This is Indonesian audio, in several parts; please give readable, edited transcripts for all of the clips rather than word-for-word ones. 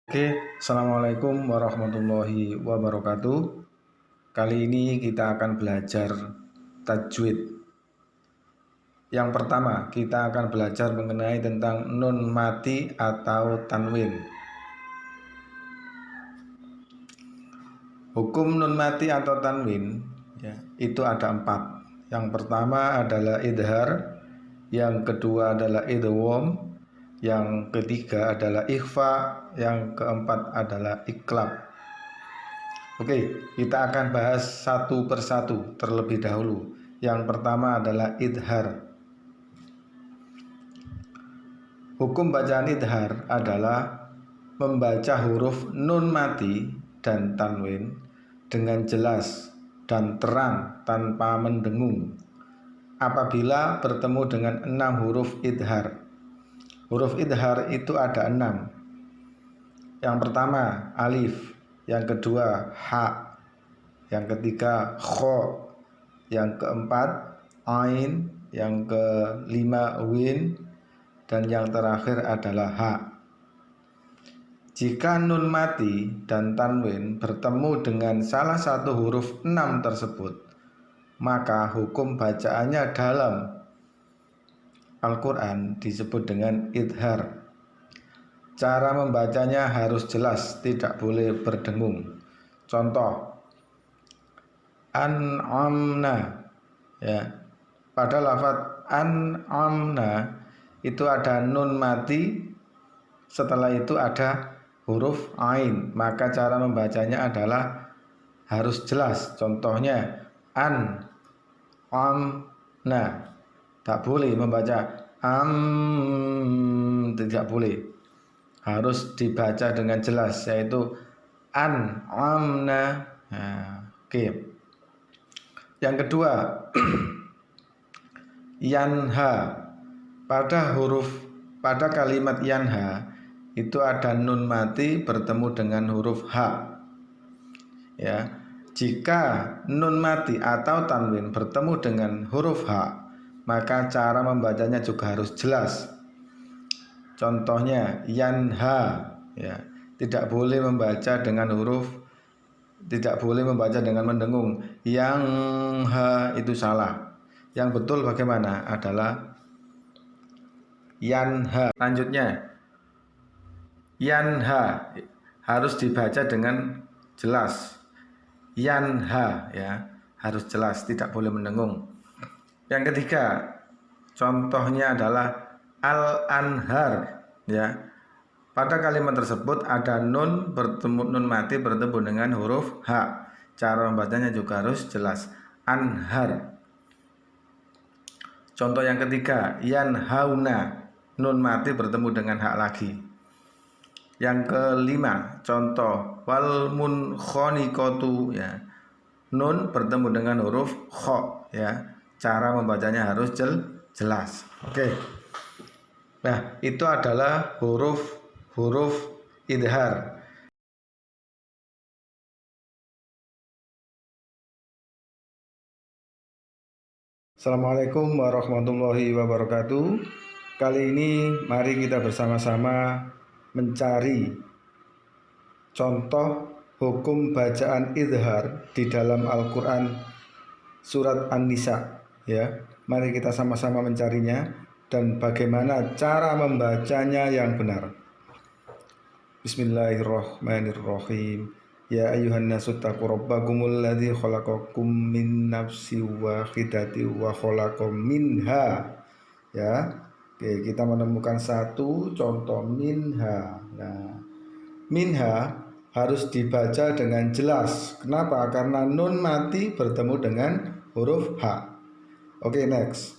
Oke, Assalamualaikum warahmatullahi wabarakatuh. Kali ini kita akan belajar tajwid. Yang pertama, kita akan belajar mengenai tentang nun mati atau tanwin. Hukum nun mati atau tanwin itu ada 4. Yang pertama adalah idhar, yang kedua adalah idgham, yang ketiga adalah ikhfa, yang keempat adalah iklab. Oke, kita akan bahas satu persatu terlebih dahulu. Yang pertama adalah idhar. Hukum bacaan idhar adalah membaca huruf nun mati dan tanwin dengan jelas dan terang tanpa mendengung apabila bertemu dengan 6 huruf idhar. Huruf idhar itu ada 6. Yang pertama alif, yang kedua ha, yang ketiga kho, yang keempat ain, yang kelima win, dan yang terakhir adalah ha. Jika nun mati dan tanwin bertemu dengan salah satu huruf 6 tersebut, maka hukum bacaannya dalam Al-Quran disebut dengan idhar. Cara membacanya harus jelas, tidak boleh berdengung. Contoh, an'amna, ya. Pada lafaz an'amna itu ada nun mati, setelah itu ada huruf ain, maka cara membacanya adalah harus jelas. Contohnya an'amna, tak boleh membaca tidak boleh, harus dibaca dengan jelas, yaitu an'amna. Oke. Yang kedua yanha. Pada kalimat yanha itu ada nun mati bertemu dengan huruf ha. Ya. Jika nun mati atau tanwin bertemu dengan huruf ha, maka cara membacanya juga harus jelas. Contohnya yanha, ya. Tidak boleh membaca dengan mendengung. Yang ha itu salah. Yang betul bagaimana? Adalah yanha. Lanjutnya, yanha harus dibaca dengan jelas. Yanha, ya, harus jelas, tidak boleh mendengung. Yang ketiga, contohnya adalah al-anhar, ya. Pada kalimat tersebut ada nun mati bertemu dengan huruf ha. Cara membacanya juga harus jelas. Anhar. Contoh yang ketiga, yanhauna, nun mati bertemu dengan hak lagi. Yang kelima, contoh wal munkhoniqatu, ya. Nun bertemu dengan huruf kho, ya. Cara membacanya harus jelas. Oke. Nah, itu adalah huruf idhar. Assalamualaikum warahmatullahi wabarakatuh. Kali ini mari kita bersama-sama mencari contoh hukum bacaan idhar di dalam Al-Quran surat An-Nisa, ya. Mari kita sama-sama mencarinya dan bagaimana cara membacanya yang benar. Bismillahirrahmanirrahim. Ya ayyuhan nasu taqu rabbakumul ladzi khalaqakum min nafsin wahidatin wa khalaqa minha. Ya. Oke, kita menemukan satu contoh minha. Nah, minha harus dibaca dengan jelas. Kenapa? Karena nun mati bertemu dengan huruf H. Oke, next.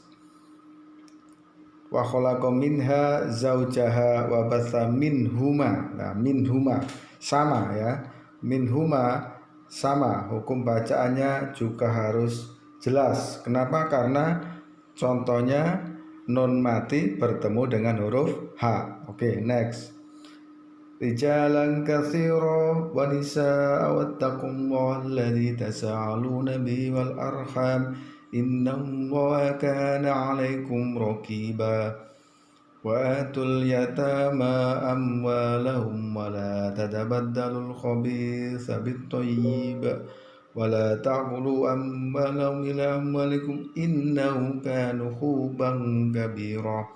Wa khalaqa minha zaujaha wa batha minhuma. Nah, minhuma sama, ya. Minhuma sama, hukum bacaannya juga harus jelas. Kenapa? Karena contohnya nun mati bertemu dengan huruf H. Oke, next. Rijalan katsira wa nisaa wattaqullaha alladzi tasaaluna bihi wal arham innallaha kana 'alaikum raqiba. Wa atul yatama amwalahum wa la tatabaddalul khabitha bit-thayyib wa la ta'kulu amwalahum ila amwalikum innahu kana khuban kabira.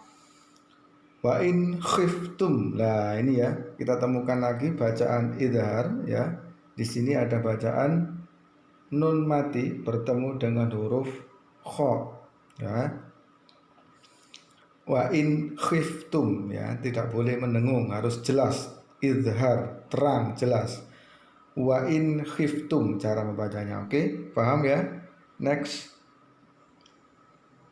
Wa in khiftum. Lah ini ya, kita temukan lagi bacaan idhar ya. Di sini ada bacaan nun mati bertemu dengan huruf kha ya. Wa in khiftum ya, tidak boleh mendengung, harus jelas, idhar, terang, jelas. Wa in khiftum cara membacanya. Oke, paham ya? Next.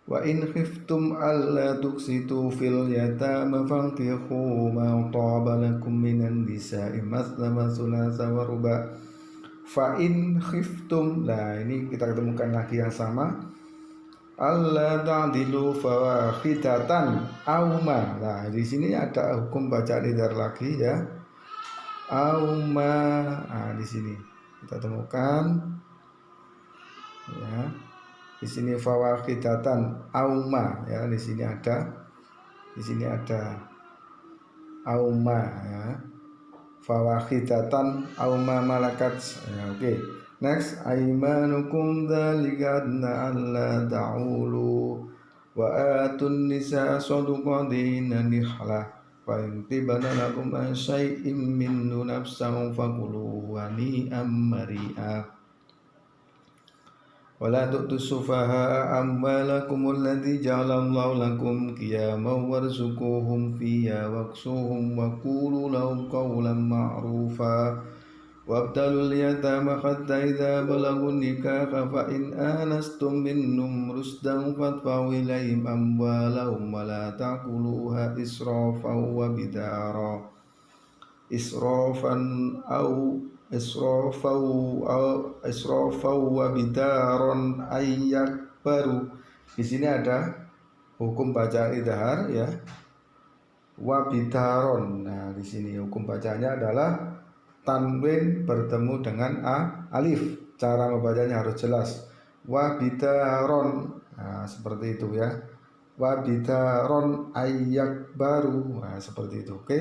Wa in khiftum alla tuksitu fil yatama fankihu ma taba lakum minan nisa'i mathna wa thulatha wa ruba. Fa in khiftum. Nah, ini kita ketemukan lagi yang sama. Alla ta'dilu fawakhidatan auma. Nah, di sini ada hukum bacaan idhar lagi ya. Auma. Nah, di sini kita temukan ya. Di sini fawakhidatan auma ya, di sini ada auma ya. Fawakhidatan auma malakat ya, oke. Next, aimanukum dzalika adna alla ta'ulu wa atun nisa sadaqatina nihla fa in tibana lakum syai'im min nafsin fakulu hani'am mari'a. Wala tu'tus sufaha'a amwalakum allati ja'alallahu lakum qiyaman warzuquhum fiha waksuhum wa qulu lahum qawlan ma'rufa wabtalul yatama hatta idza balagun nikaha fa in anastum minnum rusdan fatfa'u ilayhim amwalahum wa la ta'kuluha israfan wa bidara israfan israfau wa bidaron ayyak baru. Di sini ada hukum bacaan idhar ya. Wa bidaron. Nah, di sini hukum bacanya adalah tanwin bertemu dengan alif. Cara membacanya harus jelas. Wa bidaron. Nah, seperti itu ya. Wa bidaron ayyak baru. Nah, seperti itu. Oke.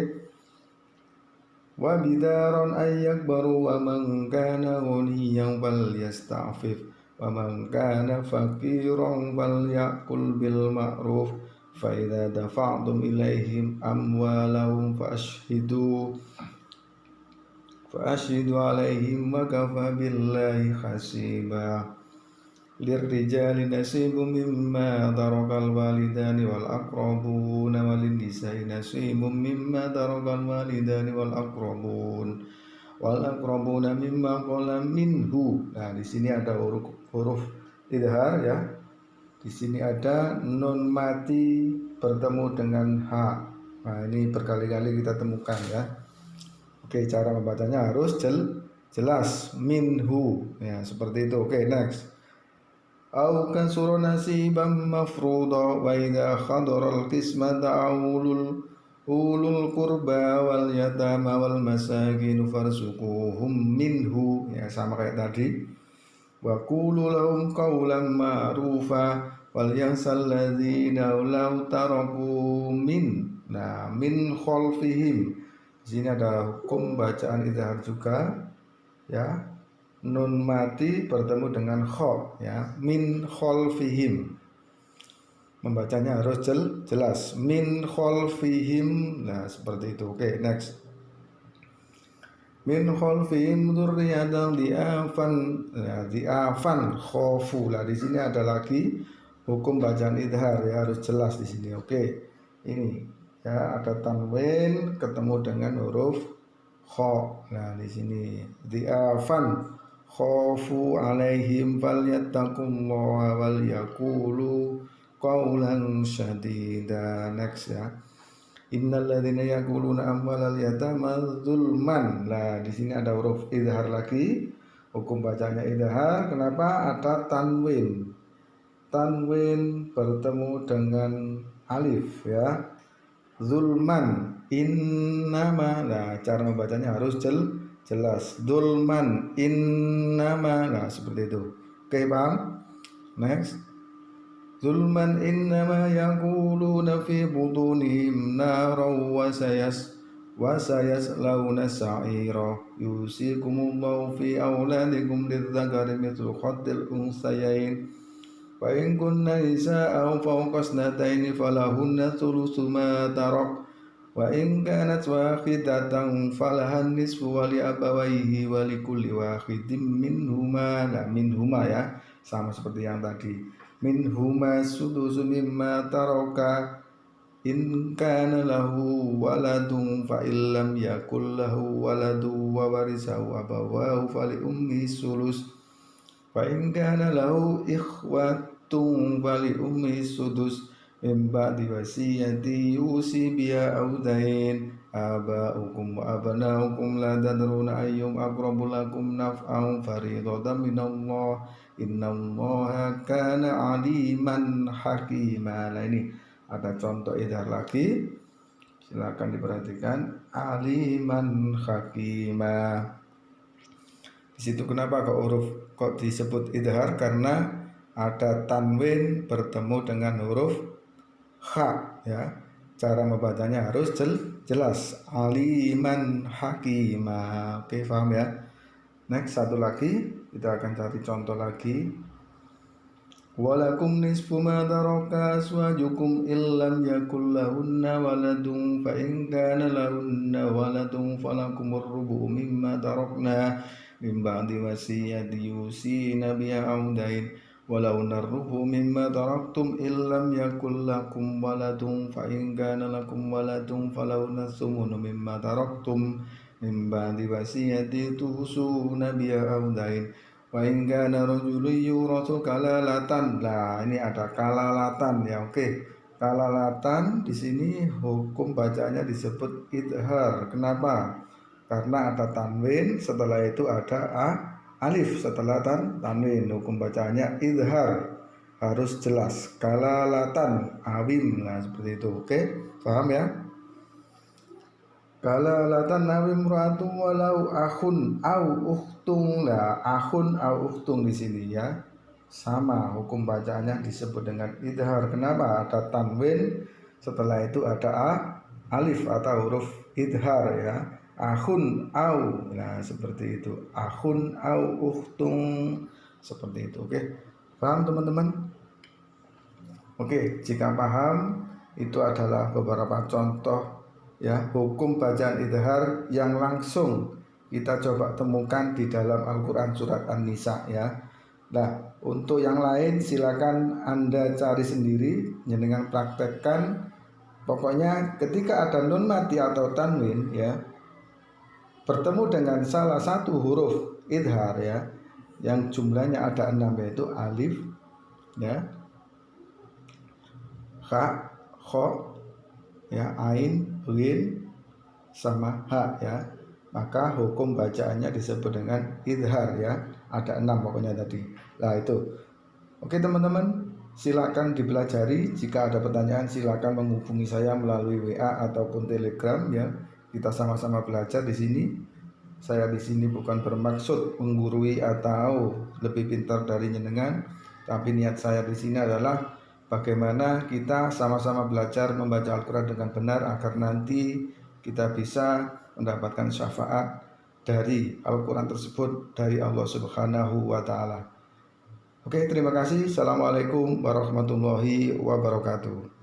Wa bidaron ayyak baru wa man kana ghaniyan falyasta'fif wa man kana faqiran falyakul bil ma'ruf fa idza dafa'tum ilaihim amwalahum fa ashhidu alaihim wa kafa billahi hasiba. Lirrijali nasibum mimma tarakal walidani wal aqrabun walin nisa'i nasibum mimma tarakal walidani wal aqrabun mimma qala minhu. Nah, di sini ada huruf idhar ya. Di sini ada nun mati bertemu dengan ha. Nah, ini berkali-kali kita temukan ya. Oke, cara membacanya harus jelas, minhu ya, seperti itu. Oke, next. Au kasuru nasiban mafruda wa idza khadaral qismata ulul qurba wal yatama wal masakin farzuquhum minhu ya, sama kayak tadi. Wa qulu lahum qawlan ma'rufa wal yansal ladzina law taraku min. Nah, min khalfihim. Di sini ada hukum bacaan idhar juga ya. Nun mati bertemu dengan kha ya, min khalfihim. Membacanya harus jelas, min khalfihim. Nah, seperti itu. Oke, next. Min khalfihim dzurriyyatan di'afan. Nah, di'afan khafu. Lah, di sini ada lagi hukum bacaan idhar ya, harus jelas di sini. Oke. Ini ya, ada tanwin ketemu dengan huruf kha. Nah, di sini di'afan khafu alaihim falyattaqullaha wal yaqulu qawlan syadida. Next ya. Innal ladzina yaquluna amwalal yatama zulman. Nah, di sini ada huruf idhar lagi. Hukum bacanya idhar. Kenapa? Ada tanwin. Tanwin bertemu dengan alif ya. Zulman innama. Nah, cara membacanya harus jelas. Dulman innama. Nah, seperti itu. Oke, paham? Next. zulman innama yaquluna fi butunihim naran wa sayaslawna sa'ira yusikumullahu fi auladikum lidzakari mithlu haddil unsayain fa in kunna nisa'an fawqa isnataini falahunna thulutsu ma tarak wa in kanat wahidatan falahan nisfu wa li abawayhi wa li kulli wahidin minhuma, nah minhuma ya sama seperti yang tadi, minhuma sudusu mimma taraka in kana lahu waladun fa illam yakul lahu waladu wa warisahu abawahu fali ummi sulus fa in kana lahu ikhwatun fali ummi sudus min ba'di wasiyati yusi biha audain aba'ukum wa abna'ukum la tadruna ayyum aqrabu lakum naf'an faridatan minallah innallaha kana aliman hakima. Nah ini ada contoh idhar lagi, silakan diperhatikan, aliman hakima. Di situ kenapa kok disebut idhar? Karena ada tanwin bertemu dengan huruf ha ya. Cara membacanya harus jelas, aliman hakima. Oke, paham ya? Next, satu lagi, kita akan cari contoh lagi. Walakum nisfu ma taraka azwajukum illam yakul lahunna waladun fa in kana lahunna waladun falakumur rubu mimma tarakna min ba'di wasiyati yusina biha audain walahunna rubu mimma taraktum illam yakul lakum waladun fa in kana lakum waladun falahunna thumunu mimma taraktum min ba'di wasiyati tusuna biha audain wa in kana rajulun yurathu kalalatan. Nah, ini ada kalalatan ya. Oke. Kalalatan di sini hukum bacanya disebut idhar. Kenapa? Karena ada tanwin, setelah itu ada alif setelah tanwin. Hukum bacanya idhar. Harus jelas. Kalalatan awim. Nah, seperti itu. Oke? Paham ya? Kalalatan nawi muratu walau akhun au ukhtung. Lah akhun au ukhtung di sini ya sama hukum bacaannya disebut dengan idhar. Kenapa? Ada tanwin, setelah itu ada alif atau huruf idhar ya. Akhun au, nah seperti itu. Akhun au ukhtung, seperti itu. Oke, paham teman-teman? Oke, jika paham, itu adalah beberapa contoh ya hukum bacaan idhar yang langsung kita coba temukan di dalam Al-Quran surat An-Nisa ya. Nah, untuk yang lain silakan Anda cari sendiri dengan praktekkan. Pokoknya ketika ada nun mati atau tanwin ya bertemu dengan salah satu huruf idhar ya yang jumlahnya ada 6 yaitu alif ya, kha, kho ya, ain, ghin sama ha ya, maka hukum bacaannya disebut dengan idhar ya. Ada 6 pokoknya tadi. Nah itu. Oke teman-teman, silakan dipelajari. Jika ada pertanyaan silakan menghubungi saya melalui WA ataupun Telegram ya. Kita sama-sama belajar di sini. Saya di sini bukan bermaksud menggurui atau lebih pintar dari jenengan, tapi niat saya di sini adalah bagaimana kita sama-sama belajar membaca Al-Quran dengan benar agar nanti kita bisa mendapatkan syafaat dari Al-Quran tersebut dari Allah Subhanahu wa Ta'ala. Oke, terima kasih. Assalamualaikum warahmatullahi wabarakatuh.